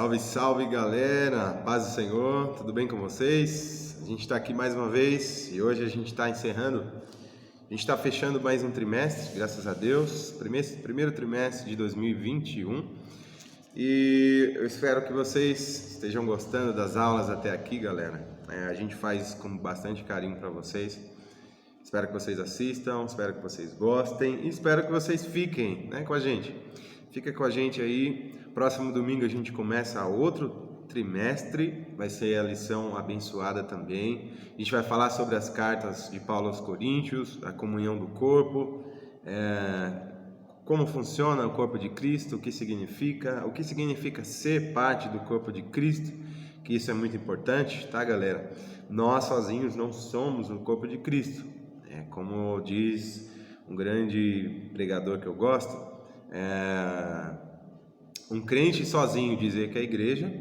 Salve, salve galera, paz do Senhor, tudo bem com vocês? A gente está aqui mais uma vez e hoje a gente está está fechando mais um trimestre, graças a Deus, primeiro trimestre de 2021 e eu espero que vocês estejam gostando das aulas até aqui, galera. A gente faz com bastante carinho para vocês, espero que vocês assistam, espero que vocês gostem e espero que vocês fiquem com a gente. Fica com a gente aí. Próximo domingo a gente começa outro trimestre, vai ser a lição abençoada também. A gente vai falar sobre as cartas de Paulo aos Coríntios, a comunhão do corpo, como funciona o corpo de Cristo, o que significa ser parte do corpo de Cristo, que isso é muito importante, tá, galera? Nós sozinhos não somos o corpo de Cristo. Como diz um grande pregador que eu gosto, um crente sozinho dizer que é igreja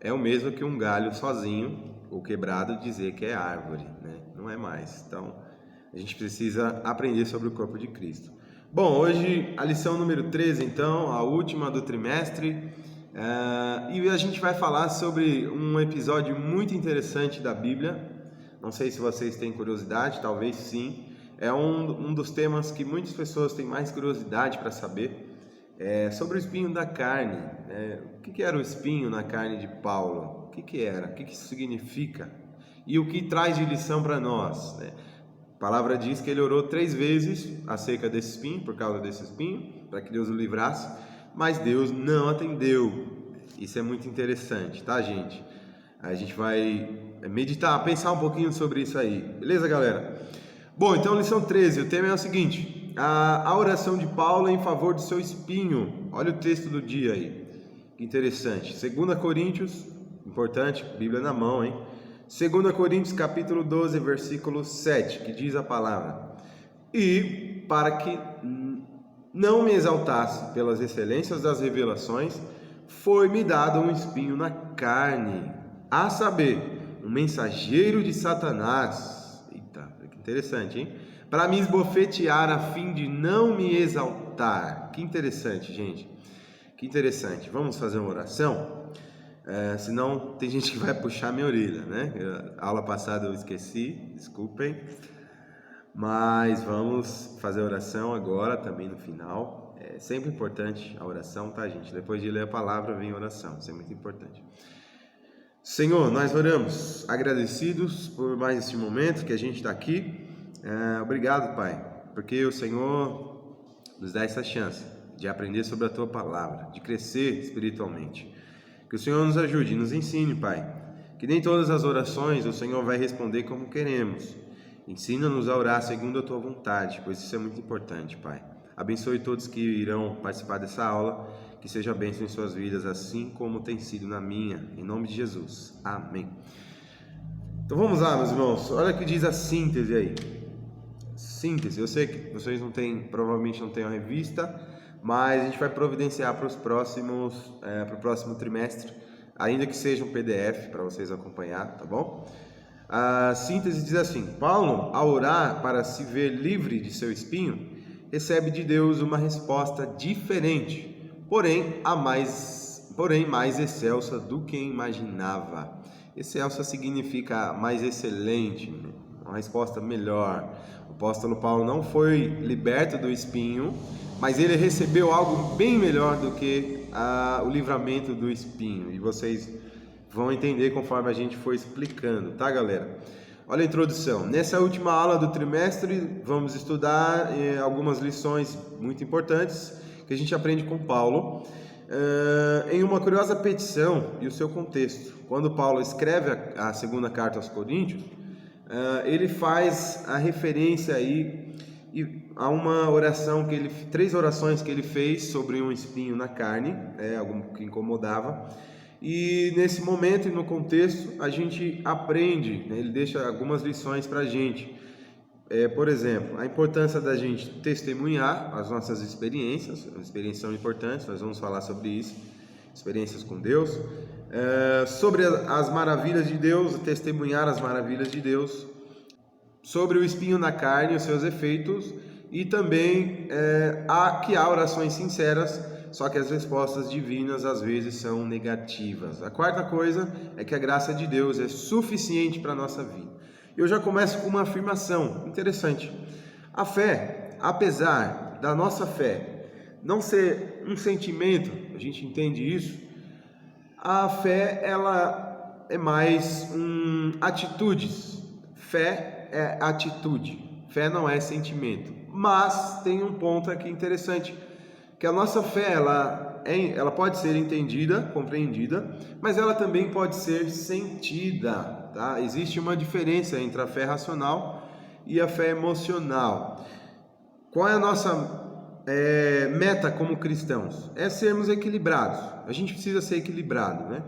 é o mesmo que um galho sozinho ou quebrado dizer que é árvore, né? Não é mais. Então a gente precisa aprender sobre o corpo de Cristo. Bom, hoje a lição número 13, então, a última do trimestre, e a gente vai falar sobre um episódio muito interessante da Bíblia. Não sei se vocês têm curiosidade, talvez sim. É um dos temas que muitas pessoas têm mais curiosidade para saber, sobre o espinho da carne. O que era o espinho na carne de Paulo? O que era? O que isso significa? E o que traz de lição para nós? A palavra diz que ele orou 3 vezes acerca desse espinho, por causa desse espinho, para que Deus o livrasse, mas Deus não atendeu. Isso é muito interessante, tá, gente? A gente vai meditar, pensar um pouquinho sobre isso aí. Beleza, galera? Bom, então lição 13, o tema é o seguinte: a oração de Paulo em favor do seu espinho. Olha o texto do dia aí, que interessante. 2 Coríntios, importante, Bíblia na mão, hein? 2 Coríntios capítulo 12, versículo 7, que diz a palavra: e para que não me exaltasse pelas excelências das revelações, foi-me dado um espinho na carne, a saber, um mensageiro de Satanás. Interessante, hein? Para me esbofetear a fim de não me exaltar. Que interessante, gente. Que interessante. Vamos fazer uma oração? Senão tem gente que vai puxar minha orelha, né? A aula passada eu esqueci, desculpem. Mas vamos fazer a oração agora, também no final. É sempre importante a oração, tá, gente? Depois de ler a palavra, vem a oração. Isso é muito importante. Senhor, nós oramos agradecidos por mais este momento que a gente está aqui. Obrigado, Pai, porque o Senhor nos dá essa chance de aprender sobre a Tua Palavra, de crescer espiritualmente. Que o Senhor nos ajude, nos ensine, Pai, que nem todas as orações o Senhor vai responder como queremos. Ensina-nos a orar segundo a Tua vontade, pois isso é muito importante, Pai. Abençoe todos que irão participar dessa aula, que seja bênção em suas vidas, assim como tem sido na minha, em nome de Jesus. Amém. Então vamos lá, meus irmãos, olha o que diz a síntese aí. Síntese, eu sei que vocês provavelmente não têm a revista, mas a gente vai providenciar para o próximo trimestre, ainda que seja um PDF para vocês acompanhar, tá bom? A síntese diz assim: Paulo, ao orar para se ver livre de seu espinho, recebe de Deus uma resposta diferente, porém mais excelsa do que imaginava. Excelsa significa mais excelente, uma resposta melhor. O apóstolo Paulo não foi liberto do espinho, mas ele recebeu algo bem melhor do que o livramento do espinho. E vocês vão entender conforme a gente for explicando, tá, galera? Olha a introdução. Nessa última aula do trimestre, vamos estudar algumas lições muito importantes que a gente aprende com Paulo, em uma curiosa petição e o seu contexto. Quando Paulo escreve a segunda carta aos Coríntios, ele faz a referência aí a uma oração 3 orações que ele fez sobre um espinho na carne, algo que incomodava. E nesse momento e no contexto a gente aprende, ele deixa algumas lições para a gente. Por exemplo, a importância da gente testemunhar as nossas experiências. As experiências são importantes, nós vamos falar sobre isso, experiências com Deus. Sobre as maravilhas de Deus, testemunhar as maravilhas de Deus. Sobre o espinho na carne e os seus efeitos. e também há orações sinceras, só que as respostas divinas às vezes são negativas. A quarta coisa é que a graça de Deus é suficiente para a nossa vida. Eu já começo com uma afirmação interessante. A fé, apesar da nossa fé não ser um sentimento, a gente entende isso, a fé ela é mais atitudes. Fé é atitude, fé não é sentimento. Mas tem um ponto aqui interessante, que a nossa fé ela pode ser entendida, compreendida, mas ela também pode ser sentida, tá? Existe uma diferença entre a fé racional e a fé emocional. Qual é a nossa meta como cristãos? É sermos equilibrados. A gente precisa ser equilibrado, né?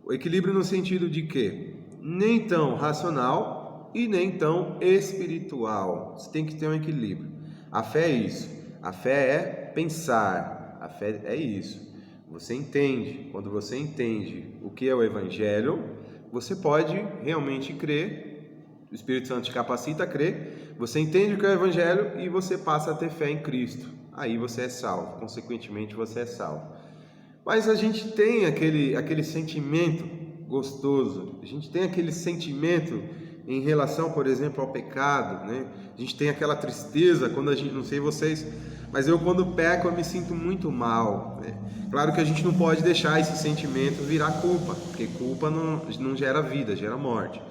O equilíbrio no sentido de que nem tão racional e nem tão espiritual. Você tem que ter um equilíbrio. A fé é isso. A fé é pensar. A fé é isso. Você entende. Quando você entende o que é o Evangelho, você pode realmente crer. O Espírito Santo te capacita a crer. Você entende o que é o Evangelho e você passa a ter fé em Cristo. Aí você é salvo. Consequentemente, você é salvo. Mas a gente tem aquele sentimento gostoso. A gente tem aquele sentimento em relação, por exemplo, ao pecado, né? A gente tem aquela tristeza quando a gente, não sei vocês, mas eu quando peco eu me sinto muito mal, né? Claro que a gente não pode deixar esse sentimento virar culpa, porque culpa não gera vida, gera morte.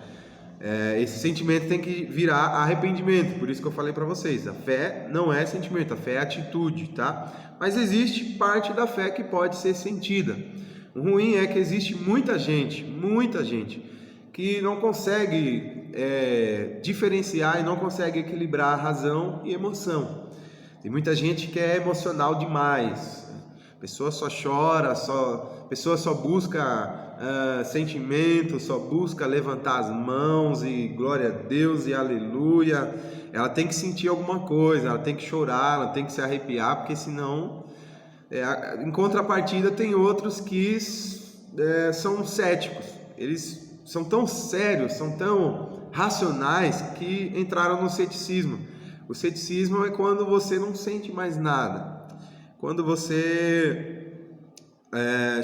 Esse sentimento tem que virar arrependimento, por isso que eu falei para vocês, a fé não é sentimento, a fé é atitude, tá? Mas existe parte da fé que pode ser sentida. O ruim é que existe muita gente que não consegue diferenciar e não consegue equilibrar razão e emoção. Tem muita gente que é emocional demais. A pessoa só chora, a pessoa só busca sentimento, só busca levantar as mãos e glória a Deus e aleluia. Ela tem que sentir alguma coisa, ela tem que chorar, ela tem que se arrepiar, porque senão, em contrapartida, tem outros que são céticos. Eles são tão sérios, são tão racionais que entraram no ceticismo. O ceticismo é quando você não sente mais nada, quando você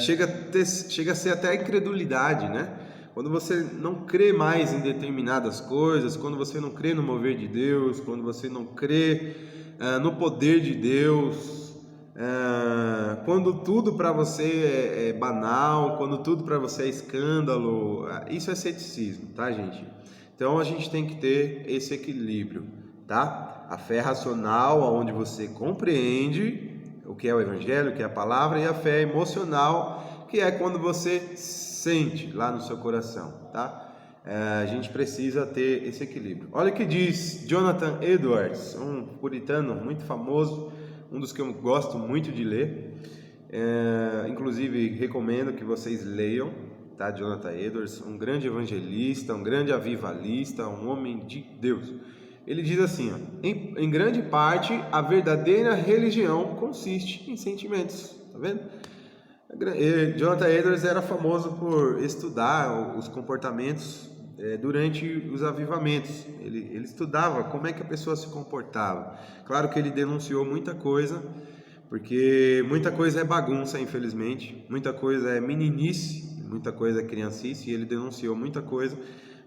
chega a ser até a incredulidade, né? Quando você não crê mais em determinadas coisas, quando você não crê no mover de Deus, quando você não crê no poder de Deus, quando tudo para você é banal, quando tudo para você é escândalo, isso é ceticismo, tá, gente? Então a gente tem que ter esse equilíbrio, tá? A fé racional, onde você compreende o que é o Evangelho, o que é a palavra, e a fé emocional, que é quando você sente lá no seu coração, tá? A gente precisa ter esse equilíbrio. Olha o que diz Jonathan Edwards, um puritano muito famoso, um dos que eu gosto muito de ler, inclusive recomendo que vocês leiam, tá? Jonathan Edwards, um grande evangelista, um grande avivalista, um homem de Deus. Ele diz assim, ó, em grande parte, a verdadeira religião consiste em sentimentos, tá vendo? Jonathan Edwards era famoso por estudar os comportamentos durante os avivamentos. Ele estudava como é que a pessoa se comportava. Claro que ele denunciou muita coisa, porque muita coisa é bagunça, infelizmente, muita coisa é meninice, muita coisa é criancice, e ele denunciou muita coisa.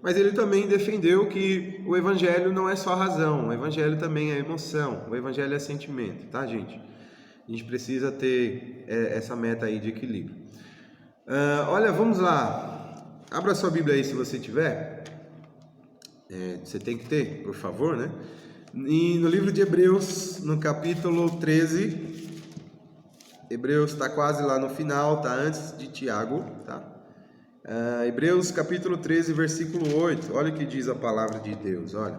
Mas ele também defendeu que o Evangelho não é só razão, o Evangelho também é emoção, o Evangelho é sentimento, tá, gente? A gente precisa ter essa meta aí de equilíbrio. Olha, vamos lá. Abra sua Bíblia aí se você tiver. Você tem que ter, por favor, né? E no livro de Hebreus, no capítulo 13, Hebreus está quase lá no final, tá? Antes de Tiago, tá? Hebreus capítulo 13, versículo 8, olha o que diz a palavra de Deus, olha.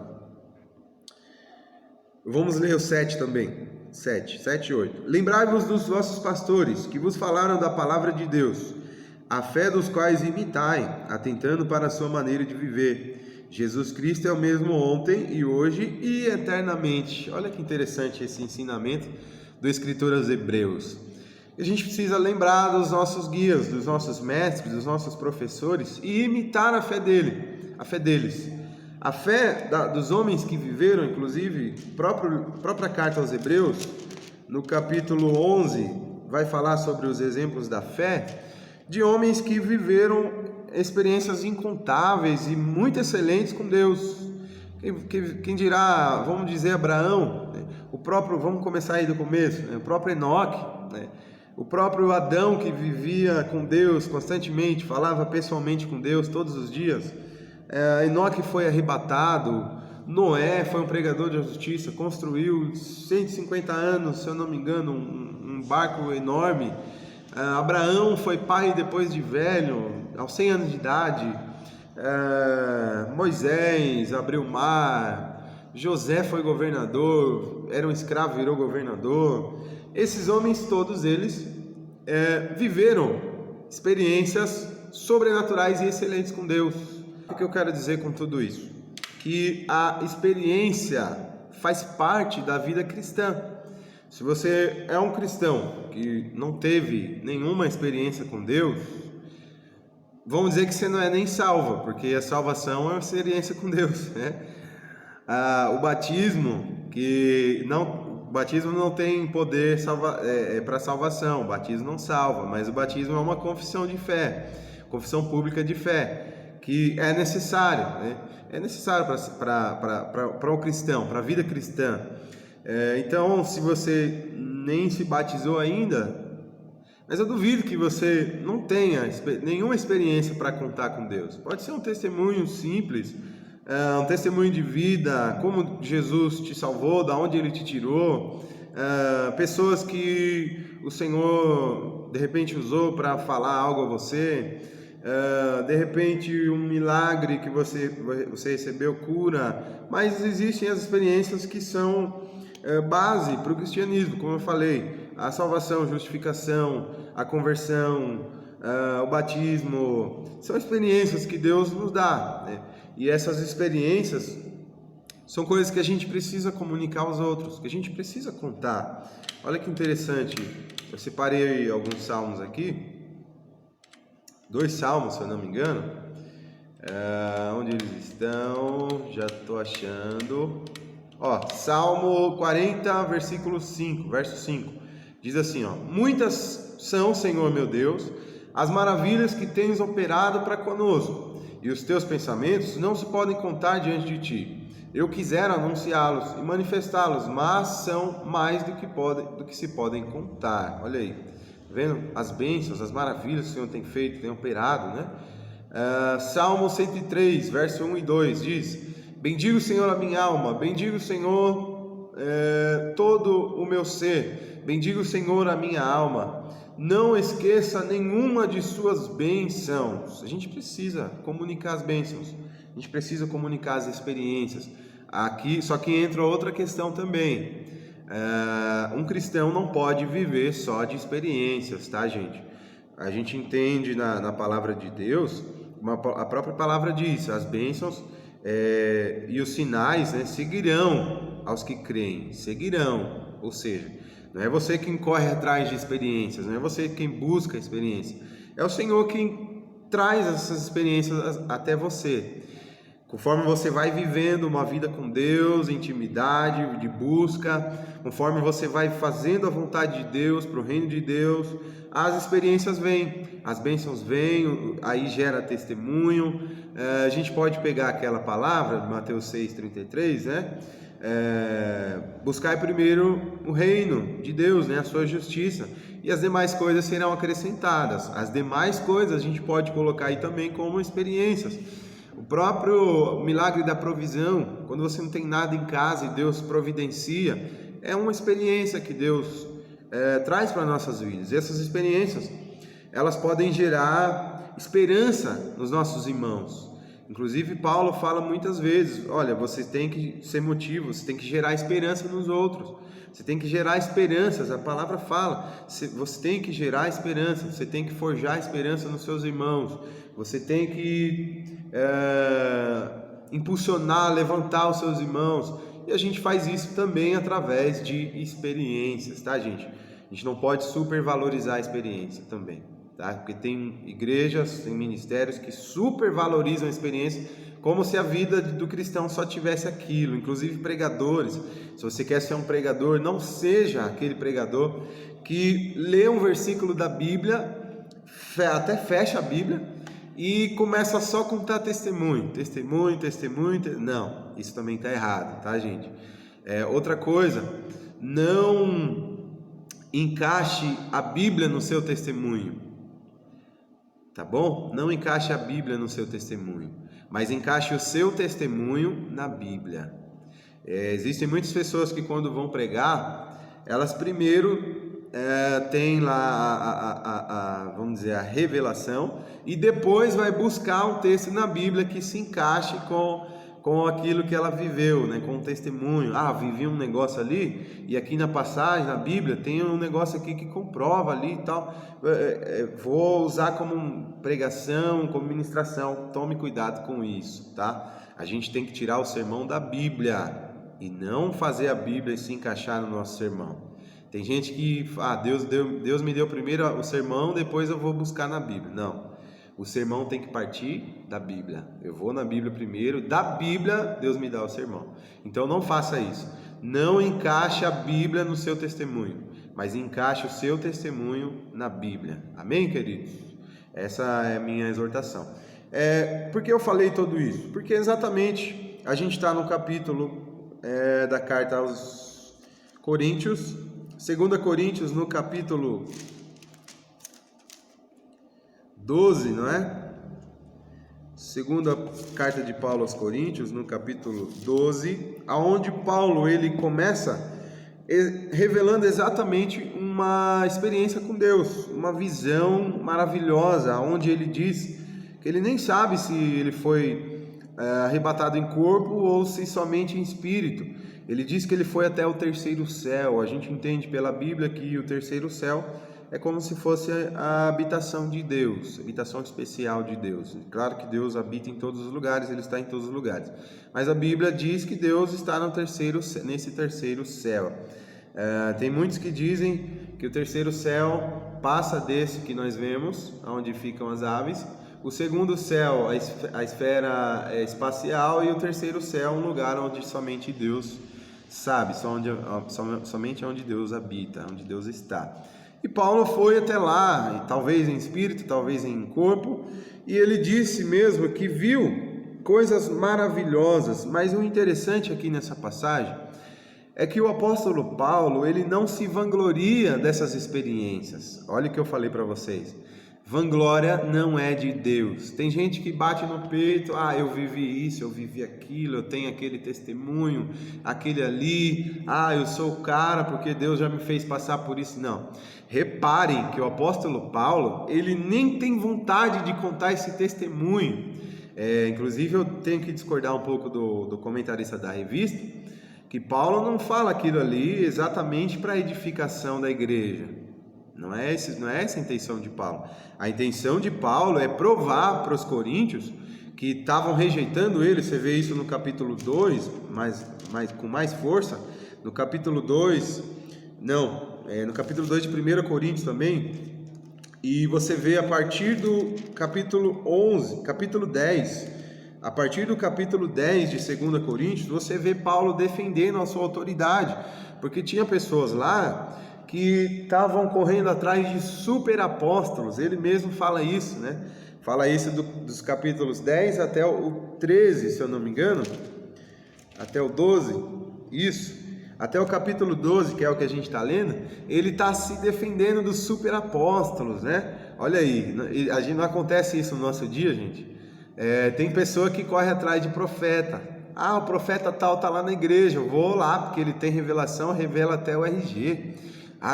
Vamos ler o 7 também, 7 e 8. Lembrai-vos dos vossos pastores, que vos falaram da palavra de Deus, a fé dos quais imitai, atentando para a sua maneira de viver. Jesus Cristo é o mesmo ontem e hoje e eternamente. Olha que interessante esse ensinamento do escritor aos Hebreus. A gente precisa lembrar dos nossos guias, dos nossos mestres, dos nossos professores e imitar a fé deles. A fé dos homens que viveram, inclusive, própria carta aos Hebreus, no capítulo 11, vai falar sobre os exemplos da fé de homens que viveram experiências incontáveis e muito excelentes com Deus. Quem dirá, vamos dizer, Abraão, né? Vamos começar aí do começo, né? O próprio Enoque, né? O próprio Adão, que vivia com Deus constantemente, falava pessoalmente com Deus todos os dias. Enoque foi arrebatado. Noé foi um pregador de justiça, construiu 150 anos, se eu não me engano, um barco enorme. Abraão foi pai depois de velho, aos 100 anos de idade. Moisés abriu o mar. José foi governador, era um escravo, virou governador. Esses homens, todos eles, viveram experiências sobrenaturais e excelentes com Deus. O que eu quero dizer com tudo isso? Que a experiência faz parte da vida cristã. Se você é um cristão que não teve nenhuma experiência com Deus, vamos dizer que você não é nem salvo, porque a salvação é uma experiência com Deus, né? O batismo não tem poder para salvação, o batismo não salva, mas o batismo é uma confissão de fé, confissão pública de fé, que é necessário, né? É necessário para o cristão, para a vida cristã. Então, se você nem se batizou ainda, mas eu duvido que você não tenha nenhuma experiência para contar com Deus. Pode ser um testemunho simples, um testemunho de vida, como Jesus te salvou, da onde Ele te tirou, pessoas que o Senhor de repente usou para falar algo a você, de repente um milagre que você recebeu, cura. Mas existem as experiências que são base para o cristianismo, como eu falei, a salvação, a justificação, a conversão, o batismo, são experiências que Deus nos dá, né? E essas experiências são coisas que a gente precisa comunicar aos outros, que a gente precisa contar. Olha que interessante, eu separei alguns salmos aqui, 2 salmos, se eu não me engano. Onde eles estão? Já estou achando. Salmo 40, versículo 5, verso 5. Diz assim, muitas são, Senhor meu Deus, as maravilhas que tens operado para conosco, e os teus pensamentos não se podem contar diante de ti. Eu quisera anunciá-los e manifestá-los, mas são mais do que se podem contar. Olha aí, vendo as bênçãos, as maravilhas que o Senhor tem feito, tem operado, né? Salmo 103, verso 1 e 2 diz: bendiga o Senhor a minha alma, bendiga o Senhor todo o meu ser, bendiga o Senhor a minha alma, não esqueça nenhuma de suas bênçãos. A gente precisa comunicar as bênçãos, a gente precisa comunicar as experiências. Aqui, só que entra outra questão também. Um cristão não pode viver só de experiências, tá, gente? A gente entende na palavra de Deus, a própria palavra diz, as bênçãos e os sinais, né, seguirão aos que creem, seguirão. Ou seja, não é você quem corre atrás de experiências, não é você quem busca a experiência, é o Senhor quem traz essas experiências até você. Conforme você vai vivendo uma vida com Deus, intimidade, de busca, conforme você vai fazendo a vontade de Deus, para o reino de Deus, as experiências vêm, as bênçãos vêm, aí gera testemunho. A gente pode pegar aquela palavra de Mateus 6,33, né? Buscai primeiro o reino de Deus, né? A sua justiça, e as demais coisas serão acrescentadas. As demais coisas a gente pode colocar aí também como experiências. O próprio milagre da provisão, quando você não tem nada em casa e Deus providencia, é uma experiência que Deus traz para nossas vidas. E essas experiências, elas podem gerar esperança nos nossos irmãos. Inclusive Paulo fala muitas vezes, olha, você tem que ser motivo, você tem que gerar esperança nos outros, você tem que gerar esperanças, a palavra fala, você tem que gerar esperança, você tem que forjar esperança nos seus irmãos, você tem que impulsionar, levantar os seus irmãos, e a gente faz isso também através de experiências, tá, gente? A gente não pode supervalorizar a experiência também, tá? Porque tem igrejas, tem ministérios que supervalorizam a experiência como se a vida do cristão só tivesse aquilo. Inclusive pregadores, se você quer ser um pregador, não seja aquele pregador que lê um versículo da Bíblia, até fecha a Bíblia e começa só a contar testemunho. Não, isso também está errado, tá, gente? Outra coisa, não encaixe a Bíblia no seu testemunho, tá bom? Não encaixe a Bíblia no seu testemunho, mas encaixe o seu testemunho na Bíblia. Existem muitas pessoas que quando vão pregar, elas primeiro têm lá vamos dizer, a revelação, e depois vai buscar um texto na Bíblia que se encaixe com aquilo que ela viveu, né? Com um testemunho. Vivi um negócio ali, e aqui na passagem, na Bíblia, tem um negócio aqui que comprova ali e tal. Vou usar como pregação, como ministração. Tome cuidado com isso, tá? A gente tem que tirar o sermão da Bíblia e não fazer a Bíblia se encaixar no nosso sermão. Tem gente que, Deus me deu primeiro o sermão, depois eu vou buscar na Bíblia. Não. O sermão tem que partir da Bíblia. Eu vou na Bíblia primeiro, da Bíblia Deus me dá o sermão. Então não faça isso. Não encaixe a Bíblia no seu testemunho, mas encaixe o seu testemunho na Bíblia. Amém, queridos? Essa é a minha exortação. Por que eu falei tudo isso? Porque exatamente a gente está no capítulo da carta aos Coríntios, 2 Coríntios, no capítulo 12, não é? Segunda carta de Paulo aos Coríntios, no capítulo 12, aonde Paulo ele começa revelando exatamente uma experiência com Deus, uma visão maravilhosa, onde ele diz que ele nem sabe se ele foi arrebatado em corpo ou se somente em espírito. Ele diz que ele foi até o terceiro céu. A gente entende pela Bíblia que o terceiro céu é como se fosse a habitação de Deus, a habitação especial de Deus. Claro que Deus habita em todos os lugares, Ele está em todos os lugares. Mas a Bíblia diz que Deus está nesse terceiro céu. Tem muitos que dizem que o terceiro céu passa desse que nós vemos, onde ficam as aves. O segundo céu, a esfera espacial, e o terceiro céu, um lugar onde somente Deus sabe, somente onde Deus habita, onde Deus está. E Paulo foi até lá, talvez em espírito, talvez em corpo, e ele disse mesmo que viu coisas maravilhosas. Mas o interessante aqui nessa passagem é que o apóstolo Paulo, ele não se vangloria dessas experiências. Olha o que eu falei para vocês. Vanglória não é de Deus. Tem gente que bate no peito, eu vivi isso, eu vivi aquilo, eu tenho aquele testemunho, aquele ali, eu sou o cara porque Deus já me fez passar por isso. Não. Reparem que o apóstolo Paulo, ele nem tem vontade de contar esse testemunho. Inclusive eu tenho que discordar um pouco do comentarista da revista, que Paulo não fala aquilo ali exatamente para a edificação da igreja. Não é essa a intenção de Paulo. A intenção de Paulo é provar para os coríntios que estavam rejeitando ele. Você vê isso no capítulo 2, com mais força. No capítulo 2, no capítulo 2 de 1 Coríntios também. E você vê a partir do capítulo 11, capítulo 10, a partir do capítulo 10 de 2 Coríntios, você vê Paulo defendendo a sua autoridade. Porque tinha pessoas lá que estavam correndo atrás de super apóstolos. Ele mesmo fala isso, né? Fala isso dos capítulos 10 até o 13, se eu não me engano, até o 12, isso, até o capítulo 12, que é o que a gente está lendo, ele está se defendendo dos super apóstolos, né? Olha aí, não acontece isso no nosso dia, gente. Tem pessoa que corre atrás de profeta. O profeta tal está lá na igreja, eu vou lá porque ele tem revelação, revela até o RG.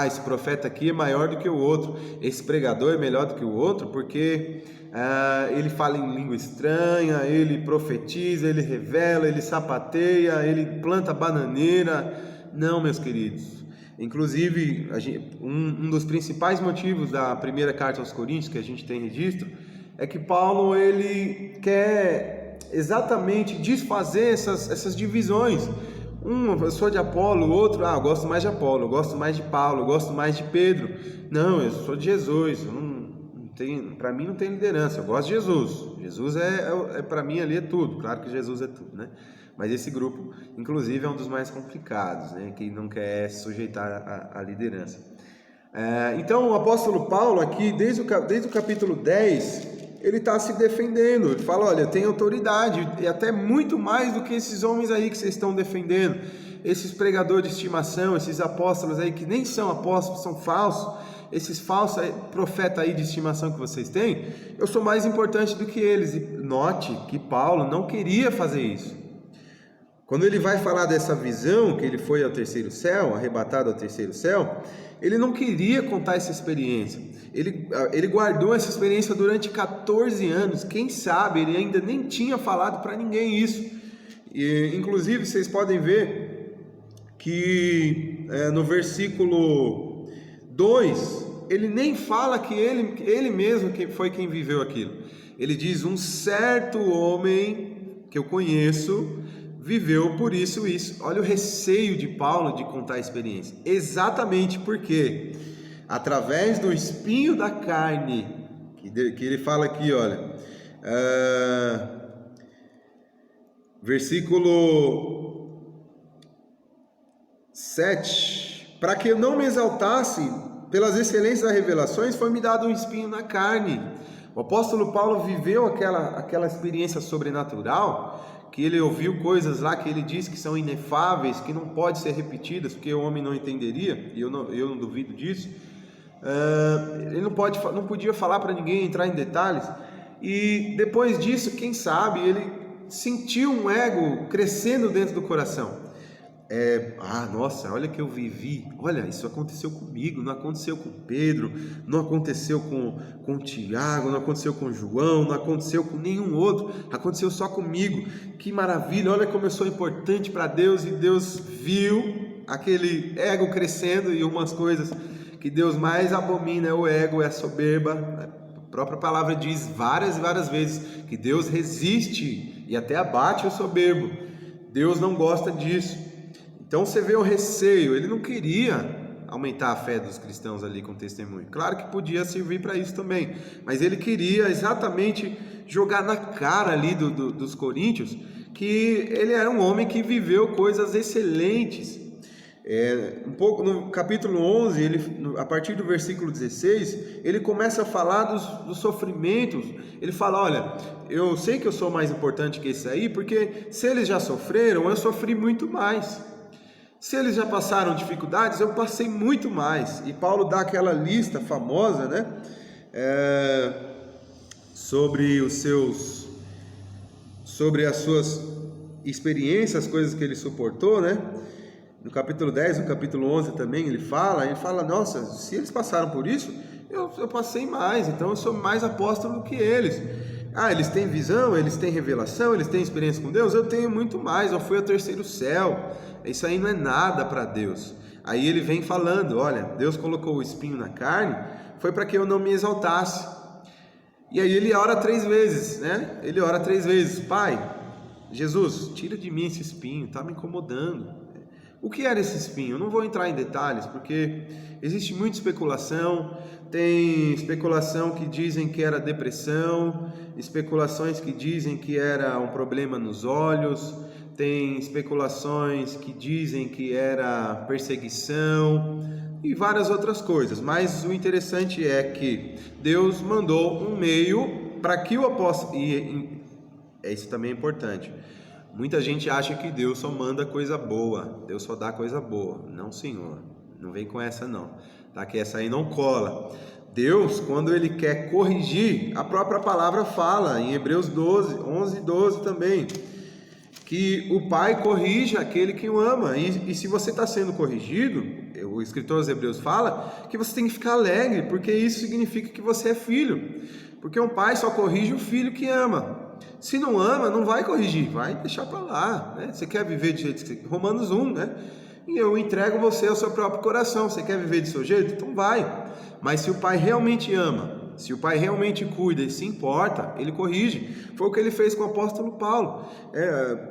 Esse profeta aqui é maior do que o outro, esse pregador é melhor do que o outro, porque ele fala em língua estranha, ele profetiza, ele revela, ele sapateia, ele planta bananeira. Não, meus queridos. Inclusive, um dos principais motivos da primeira carta aos Coríntios, que a gente tem registro, é que Paulo ele quer exatamente desfazer essas divisões. Eu sou de Apolo, o outro, eu gosto mais de Apolo, eu gosto mais de Paulo, eu gosto mais de Pedro. Não, eu sou de Jesus, eu não para mim não tem liderança. Eu gosto de Jesus. Jesus para mim ali é tudo. Claro que Jesus é tudo, né? Mas esse grupo, inclusive, é um dos mais complicados, né? Que não quer se sujeitar à liderança. Então, o apóstolo Paulo aqui, desde o capítulo 10, ele está se defendendo. Ele fala, olha, eu tenho autoridade, e até muito mais do que esses homens aí que vocês estão defendendo. Esses pregadores de estimação, esses apóstolos aí que nem são apóstolos, são falsos. Esses falsos profetas aí de estimação que vocês têm, eu sou mais importante do que eles. E note que Paulo não queria fazer isso. Quando ele vai falar dessa visão, que ele foi ao terceiro céu, arrebatado ao terceiro céu, ele não queria contar essa experiência. Ele guardou essa experiência durante 14 anos. Quem sabe ele ainda nem tinha falado para ninguém isso. E, inclusive, vocês podem ver que no versículo 2, ele nem fala que ele mesmo que foi quem viveu aquilo. Ele diz, um certo homem que eu conheço viveu por isso. Olha o receio de Paulo de contar a experiência. Exatamente porque, através do espinho da carne, que ele fala aqui, olha, versículo 7, para que eu não me exaltasse pelas excelências das revelações, foi-me dado um espinho na carne. O apóstolo Paulo viveu aquela experiência sobrenatural, que ele ouviu coisas lá que ele diz que são inefáveis, que não podem ser repetidas, porque o homem não entenderia, e eu não duvido disso. Ele não podia falar para ninguém, entrar em detalhes, e depois disso, quem sabe, ele sentiu um ego crescendo dentro do coração. Nossa, olha que eu vivi, olha, isso aconteceu comigo, não aconteceu com Pedro, não aconteceu com Tiago, não aconteceu com João, não aconteceu com nenhum outro, aconteceu só comigo. Que maravilha, olha como eu sou importante para Deus. E Deus viu aquele ego crescendo, e umas coisas que Deus mais abomina é o ego, é a soberba. A própria palavra diz várias e várias vezes que Deus resiste e até abate o soberbo. Deus não gosta disso. Então você vê o receio. Ele não queria aumentar a fé dos cristãos ali com testemunho. Claro que podia servir para isso também, mas ele queria exatamente jogar na cara ali dos coríntios que ele era um homem que viveu coisas excelentes. Um pouco no capítulo 11, a partir do versículo 16, ele começa a falar dos sofrimentos. Ele fala, olha, eu sei que eu sou mais importante que esse aí, porque se eles já sofreram, eu sofri muito mais. Se eles já passaram dificuldades, eu passei muito mais. E Paulo dá aquela lista famosa, né? Sobre as suas experiências, as coisas que ele suportou, né? No capítulo 10, no capítulo 11 também, ele fala, nossa, se eles passaram por isso, eu passei mais, então eu sou mais apóstolo do que eles. Eles têm visão, eles têm revelação, eles têm experiência com Deus, eu tenho muito mais, eu fui ao terceiro céu. Isso aí não é nada para Deus. Aí ele vem falando, olha, Deus colocou o espinho na carne, foi para que eu não me exaltasse. E aí ele ora 3 vezes, né? Ele ora 3 vezes, Pai, Jesus, tira de mim esse espinho, está me incomodando. O que era esse espinho? Eu não vou entrar em detalhes, porque existe muita especulação. Tem especulação que dizem que era depressão, especulações que dizem que era um problema nos olhos, tem especulações que dizem que era perseguição e várias outras coisas. Mas o interessante é que Deus mandou um meio para que o apóstolo... isso também é importante. Muita gente acha que Deus só manda coisa boa, Deus só dá coisa boa. Não, Senhor, não vem com essa não, tá? Que essa aí não cola. Deus, quando Ele quer corrigir, a própria palavra fala, em Hebreus 11 e 12 também, que o Pai corrige aquele que o ama. E se você está sendo corrigido, o escritor aos Hebreus fala que você tem que ficar alegre, porque isso significa que você é filho. Porque um pai só corrige o filho que ama. Se não ama, não vai corrigir, vai deixar para lá, né? Você quer viver de jeito que você... Romanos 1, né? E eu entrego você ao seu próprio coração. Você quer viver do seu jeito? Então vai. Mas se o pai realmente ama, se o pai realmente cuida e se importa, ele corrige. Foi o que ele fez com o apóstolo Paulo.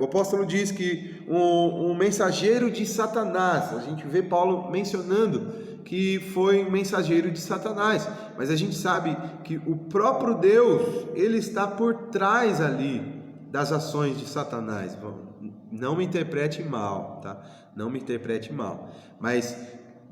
O apóstolo diz que um mensageiro de Satanás, a gente vê Paulo mencionando que foi mensageiro de Satanás, mas a gente sabe que o próprio Deus, ele está por trás ali das ações de Satanás. Não me interprete mal, tá? Não me interprete mal, mas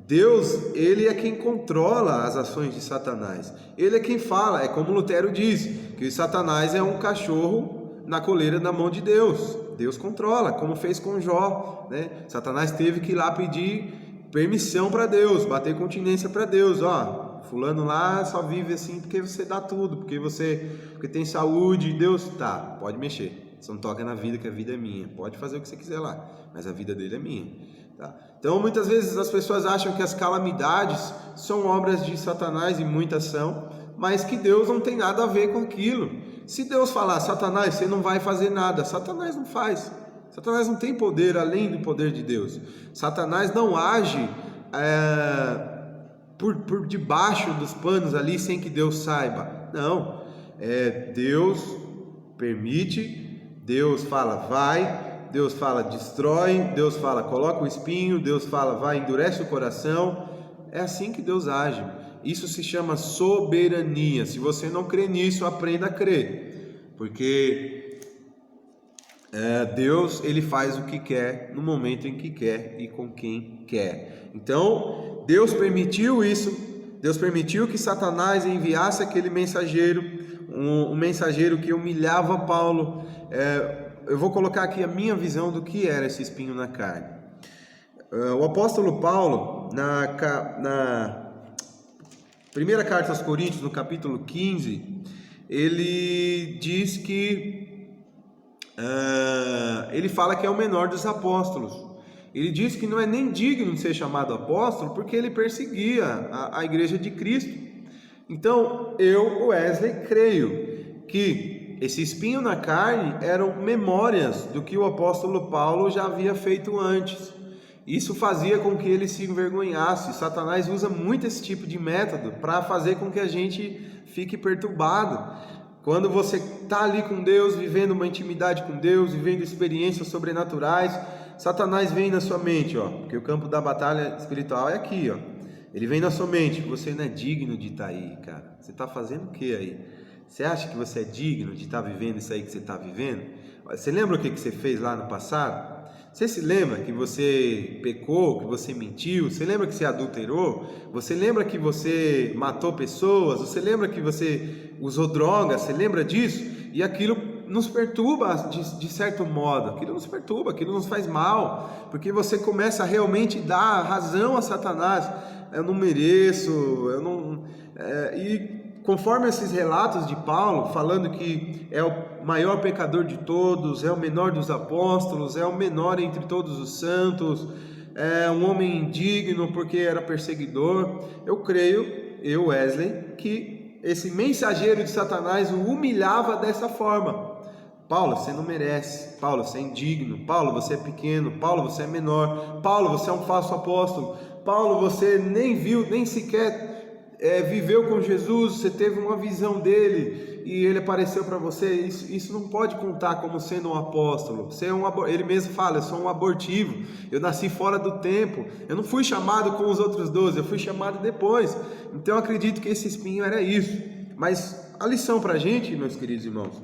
Deus, ele é quem controla as ações de Satanás. Ele é quem fala, é como Lutero diz, que Satanás é um cachorro na coleira da mão de Deus. Deus controla, como fez com Jó, né? Satanás teve que ir lá pedir permissão para Deus, bater continência para Deus. Ó, fulano lá só vive assim porque você dá tudo, porque tem saúde. Deus, tá, pode mexer. Você não toca na vida, que a vida é minha. Pode fazer o que você quiser lá, mas a vida dele é minha. Tá? Então, muitas vezes as pessoas acham que as calamidades são obras de Satanás, e muitas são, mas que Deus não tem nada a ver com aquilo. Se Deus falar, Satanás, você não vai fazer nada, Satanás não faz. Satanás não tem poder além do poder de Deus. Satanás não age por debaixo dos panos ali sem que Deus saiba. Não, Deus permite, Deus fala vai, Deus fala destrói, Deus fala coloca o espinho, Deus fala vai, endurece o coração. É assim que Deus age. Isso se chama soberania. Se você não crê nisso, aprenda a crer, porque Deus, ele faz o que quer, no momento em que quer e com quem quer. Então Deus permitiu isso. Deus permitiu que Satanás enviasse aquele mensageiro, um mensageiro que humilhava Paulo. Eu vou colocar aqui a minha visão do que era esse espinho na carne. O apóstolo Paulo, na primeira carta aos Coríntios, no capítulo 15, ele diz que ele fala que é o menor dos apóstolos. Ele diz que não é nem digno de ser chamado apóstolo porque ele perseguia a igreja de Cristo. Então eu, Wesley, creio que esse espinho na carne eram memórias do que o apóstolo Paulo já havia feito antes. Isso fazia com que ele se envergonhasse. Satanás usa muito esse tipo de método para fazer com que a gente fique perturbado. Quando você está ali com Deus, vivendo uma intimidade com Deus, vivendo experiências sobrenaturais, Satanás vem na sua mente, porque o campo da batalha espiritual é aqui, ele vem na sua mente. Você não é digno de estar aí, cara. Você está fazendo o que aí? Você acha que você é digno de estar vivendo isso aí que você está vivendo? Você lembra o que você fez lá no passado? Você se lembra que você pecou, que você mentiu? Você lembra que você adulterou? Você lembra que você matou pessoas? Você lembra que você usou drogas? Você lembra disso? E aquilo nos perturba de certo modo. Aquilo nos perturba, aquilo nos faz mal, porque você começa a realmente dar razão a Satanás. Eu não mereço, eu não... E conforme esses relatos de Paulo, falando que é o maior pecador de todos, é o menor dos apóstolos, é o menor entre todos os santos, é um homem indigno porque era perseguidor, eu creio, Wesley, que esse mensageiro de Satanás o humilhava dessa forma. Paulo, você não merece. Paulo, você é indigno. Paulo, você é pequeno. Paulo, você é menor. Paulo, você é um falso apóstolo. Paulo, você nem viu, nem sequer viveu com Jesus, você teve uma visão dele e ele apareceu para você. Isso não pode contar como sendo um apóstolo. Você ele mesmo fala, eu sou um abortivo, eu nasci fora do tempo, eu não fui chamado com os outros 12, eu fui chamado depois. Então eu acredito que esse espinho era isso. Mas a lição para a gente, meus queridos irmãos,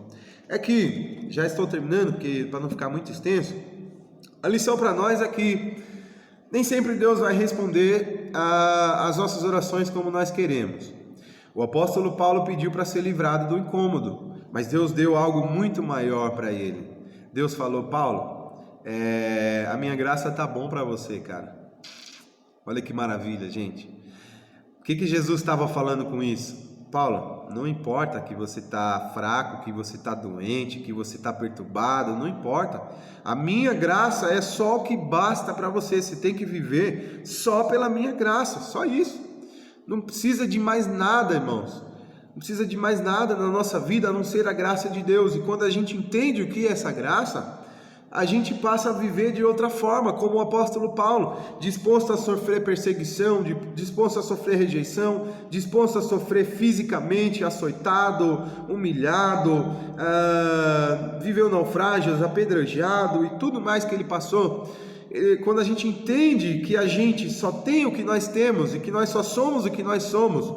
é que, já estou terminando, porque para não ficar muito extenso, a lição para nós é que nem sempre Deus vai responder às nossas orações como nós queremos. O apóstolo Paulo pediu para ser livrado do incômodo, mas Deus deu algo muito maior para ele. Deus falou, Paulo, a minha graça tá bom para você, cara. Olha que maravilha, gente. O que Jesus estava falando com isso? Paulo, não importa que você está fraco, que você está doente, que você está perturbado, não importa. A minha graça é só o que basta para você. Você tem que viver só pela minha graça, só isso. Não precisa de mais nada, irmãos. Não precisa de mais nada na nossa vida a não ser a graça de Deus. E quando a gente entende o que é essa graça, a gente passa a viver de outra forma, como o apóstolo Paulo, disposto a sofrer perseguição, disposto a sofrer rejeição, disposto a sofrer fisicamente, açoitado, humilhado, viveu naufrágios, apedrejado e tudo mais que ele passou. quando a gente entende que a gente só tem o que nós temos e que nós só somos o que nós somos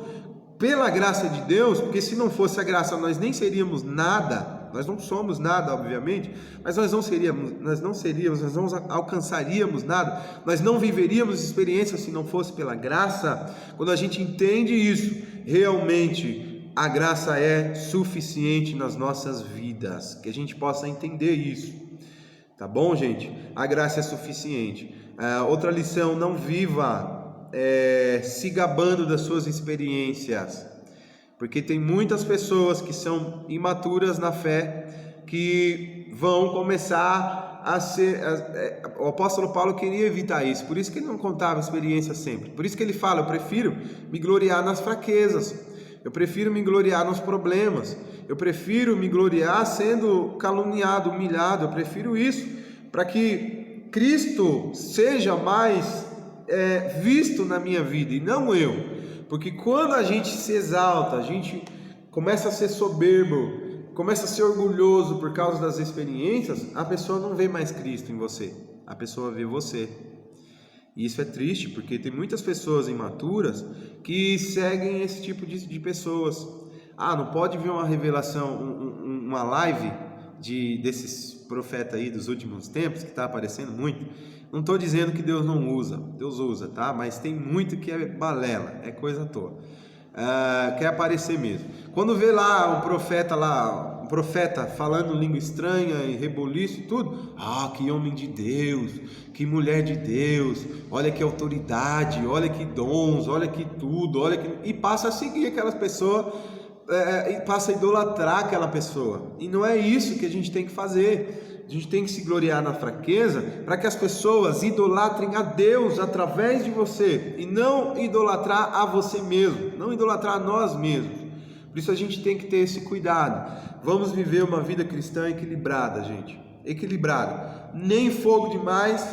pela graça de Deus, porque se não fosse a graça nós nem seríamos nada, nós não somos nada, obviamente, mas nós não alcançaríamos nada, nós não viveríamos experiências se não fosse pela graça. Quando a gente entende isso, realmente a graça é suficiente nas nossas vidas, que a gente possa entender isso, tá bom, gente? A graça é suficiente. Outra lição: não viva se gabando das suas experiências, porque tem muitas pessoas que são imaturas na fé, que vão começar a ser... O apóstolo Paulo queria evitar isso, por isso que ele não contava experiências sempre, por isso que ele fala: eu prefiro me gloriar nas fraquezas, eu prefiro me gloriar nos problemas, eu prefiro me gloriar sendo caluniado, humilhado, eu prefiro isso, para que Cristo seja mais visto na minha vida e não eu. Porque quando a gente se exalta, a gente começa a ser soberbo, começa a ser orgulhoso por causa das experiências, a pessoa não vê mais Cristo em você, a pessoa vê você. E isso é triste, porque tem muitas pessoas imaturas que seguem esse tipo de pessoas. Não pode vir uma revelação, uma live desses profetas aí dos últimos tempos, que está aparecendo muito. Não estou dizendo que Deus não usa, Deus usa, tá? Mas tem muito que é balela, é coisa à toa. Quer aparecer mesmo. Quando vê lá um profeta falando língua estranha e reboliço e tudo, que homem de Deus, que mulher de Deus, olha que autoridade, olha que dons, olha que tudo, e passa a seguir aquelas pessoas, e passa a idolatrar aquela pessoa. E não é isso que a gente tem que fazer. A gente tem que se gloriar na fraqueza, para que as pessoas idolatrem a Deus através de você, e não idolatrar a você mesmo, não idolatrar a nós mesmos. Por isso a gente tem que ter esse cuidado. Vamos viver uma vida cristã equilibrada, gente, equilibrada, nem fogo demais,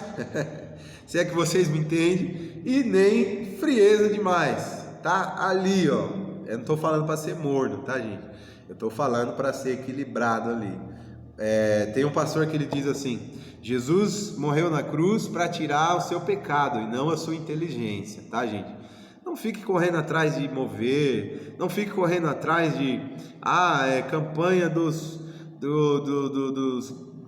se é que vocês me entendem, e nem frieza demais, tá? Ali, ó, eu não estou falando para ser morno, tá, gente? Eu estou falando para ser equilibrado ali. Tem um pastor que ele diz assim: Jesus morreu na cruz para tirar o seu pecado e não a sua inteligência, tá, gente? Não fique correndo atrás de mover, não fique correndo atrás de campanha dos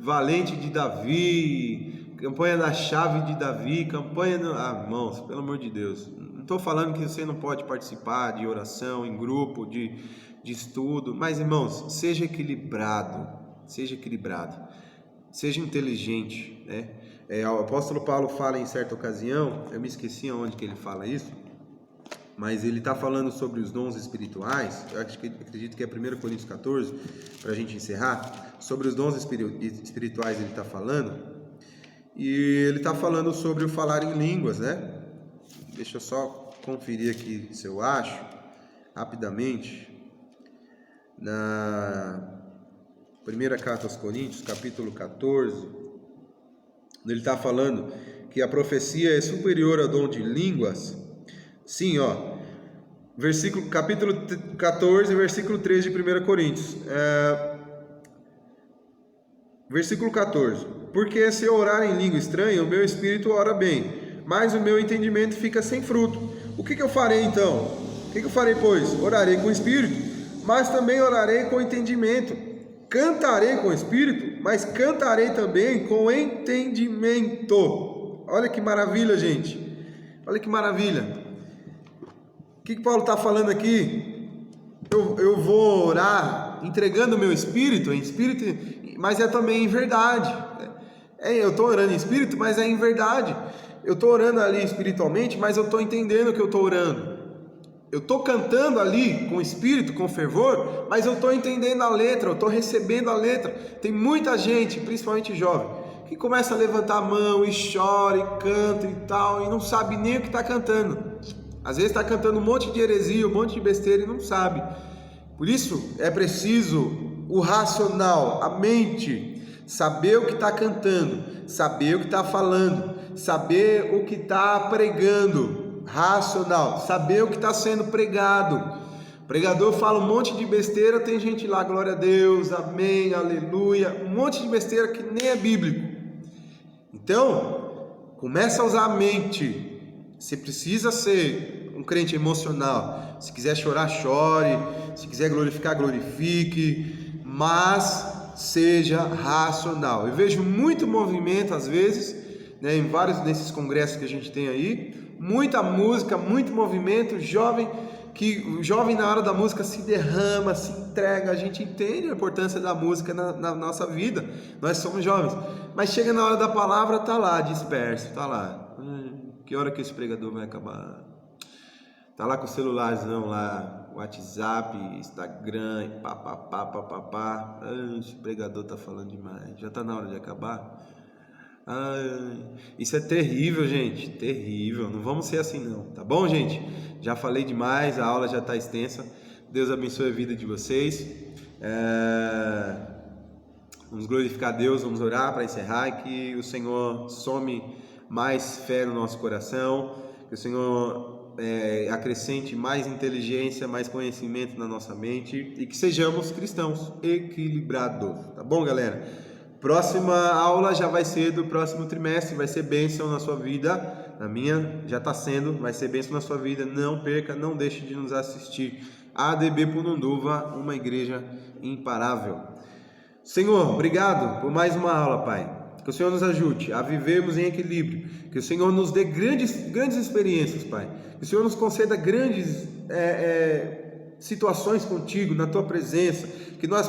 valentes de Davi, campanha da chave de Davi, campanha irmãos, pelo amor de Deus, não estou falando que você não pode participar de oração em grupo, de estudo, mas irmãos, seja equilibrado, seja inteligente, né? O apóstolo Paulo fala em certa ocasião, eu me esqueci onde que ele fala isso, mas ele está falando sobre os dons espirituais. Eu acredito que é 1 Coríntios 14, para a gente encerrar. Sobre os dons espirituais ele está falando, e ele está falando sobre o falar em línguas, né? Deixa eu só conferir aqui se eu acho rapidamente na primeira carta aos Coríntios, capítulo 14, ele está falando que a profecia é superior ao dom de línguas. Sim, capítulo 14, versículo 3 de 1 Coríntios. Versículo 14: porque se eu orar em língua estranha, o meu espírito ora bem, mas o meu entendimento fica sem fruto. O que eu farei então? O que eu farei, pois? Orarei com o espírito, mas também orarei com entendimento. Cantarei com o espírito, mas cantarei também com entendimento. Olha que maravilha, gente. Olha que maravilha. O que Paulo está falando aqui? Eu vou orar entregando o meu espírito, em espírito, mas é também em verdade. Eu estou orando em espírito, mas é em verdade. Eu estou orando ali espiritualmente, mas eu estou entendendo o que eu estou orando. Eu estou cantando ali com espírito, com fervor, mas eu estou entendendo a letra, eu estou recebendo a letra. Tem muita gente, principalmente jovem, que começa a levantar a mão e chora e canta e tal, e não sabe nem o que está cantando. Às vezes está cantando um monte de heresia, um monte de besteira e não sabe. Por isso é preciso o racional, a mente, saber o que está cantando, saber o que está falando, saber o que está pregando. Racional, saber o que está sendo pregado. O pregador fala um monte de besteira, tem gente lá, glória a Deus, amém, aleluia, um monte de besteira que nem é bíblico. Então, começa a usar a mente. Você precisa ser um crente emocional. Se quiser chorar, chore. Se quiser glorificar, glorifique. Mas seja racional. Eu vejo muito movimento às vezes, né, em vários desses congressos que a gente tem aí, muita música, muito movimento, o jovem na hora da música se derrama, se entrega. A gente entende a importância da música na nossa vida, nós somos jovens, mas chega na hora da palavra, tá lá disperso, tá lá, que hora que esse pregador vai acabar? Tá lá com o celularzão lá, WhatsApp, Instagram, papapá. Esse pregador tá falando demais, já tá na hora de acabar. Isso é terrível, gente, terrível. Não vamos ser assim não, tá bom, gente? Já falei demais, a aula já está extensa. Deus abençoe a vida de vocês. Vamos glorificar a Deus, vamos orar para encerrar, e que o Senhor some mais fé no nosso coração, que o Senhor acrescente mais inteligência, mais conhecimento na nossa mente, e que sejamos cristãos equilibrados, tá bom, galera? Próxima aula já vai ser do próximo trimestre, vai ser bênção na sua vida, na minha já está sendo, vai ser bênção na sua vida. Não perca, não deixe de nos assistir. ADB Pununduva, uma igreja imparável. Senhor, obrigado por mais uma aula, Pai. Que o Senhor nos ajude a vivermos em equilíbrio, que o Senhor nos dê grandes experiências, Pai. Que o Senhor nos conceda grandes situações contigo, na Tua presença, que nós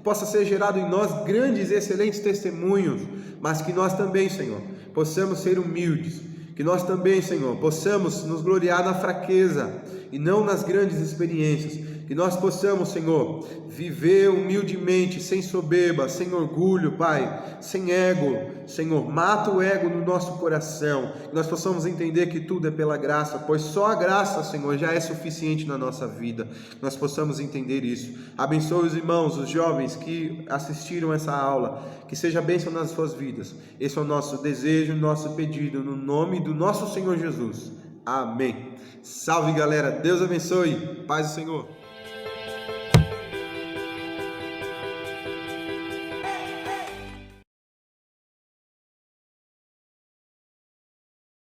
possa ser gerado em nós grandes e excelentes testemunhos, mas que nós também, Senhor, possamos ser humildes, que nós também, Senhor, possamos nos gloriar na fraqueza e não nas grandes experiências, que nós possamos, Senhor, viver humildemente, sem soberba, sem orgulho, Pai, sem ego. Senhor, mata o ego no nosso coração, que nós possamos entender que tudo é pela graça, pois só a graça, Senhor, já é suficiente na nossa vida. Que nós possamos entender isso. Abençoe os irmãos, os jovens que assistiram essa aula, que seja bênção nas suas vidas. Esse é o nosso desejo, nosso pedido, no nome do nosso Senhor Jesus. Amém. Salve, galera, Deus abençoe, paz do Senhor.